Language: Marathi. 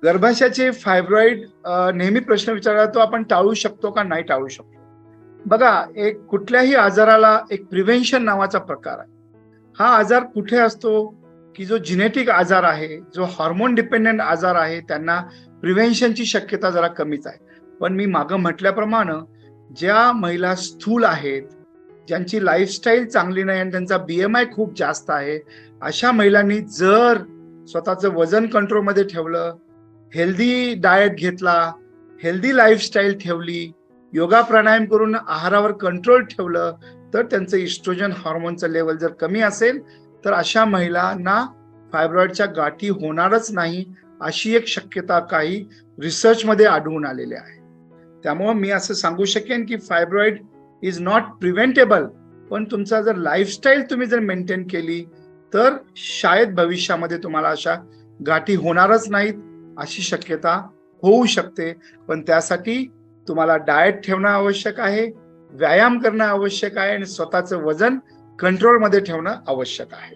गर्भाशयाचे फायब्रॉइड नेहमी प्रश्न विचारला तो आपण टाळू शकतो का नाही टाळू शकतो. बघा, एक कुठल्याही आजाराला एक प्रिव्हेन्शन नावाचा प्रकार आहे. हा आजार कुठे असतो की जो जिनेटिक आजार आहे, जो हार्मोन डिपेंडंट आजार आहे, त्यांना प्रिव्हेन्शनची शक्यता जरा कमीच आहे. पण मी मागं म्हटल्याप्रमाणे ज्या महिला स्थूल आहेत, ज्यांची लाईफस्टाईल चांगली नाही आणि त्यांचा BMI खूप जास्त आहे, अशा महिलांनी जर स्वतःचं वजन कंट्रोलमध्ये ठेवलं, हेल्दी डाएट घेतला, हेल्दी लाईफस्टाईल ठेवली, योगा प्राणायाम करून आहारावर कंट्रोल ठेवलं, तर त्यांचं इस्ट्रोजन हार्मोनचं लेवल जर कमी असेल तर अशा महिलांना फायब्रॉइडच्या गाठी होणारच नाही, अशी एक शक्यता काही रिसर्चमध्ये आढळून आलेली आहे. त्यामुळे मी असं सांगू शकेन की फायब्रॉइड इज नॉट प्रिव्हेंटेबल, पण तुमचा जर लाईफस्टाईल तुम्ही जर मेंटेन केली तर शायद भविष्यामध्ये तुम्हाला अशा गाठी होणारच नाहीत, अशी शक्यता होऊ शकते. पण त्यासाठी तुम्हाला डाएट ठेवणं आवश्यक आहे, व्यायाम करणं आवश्यक आहे आणि स्वतःचं वजन कंट्रोलमध्ये ठेवणं आवश्यक आहे.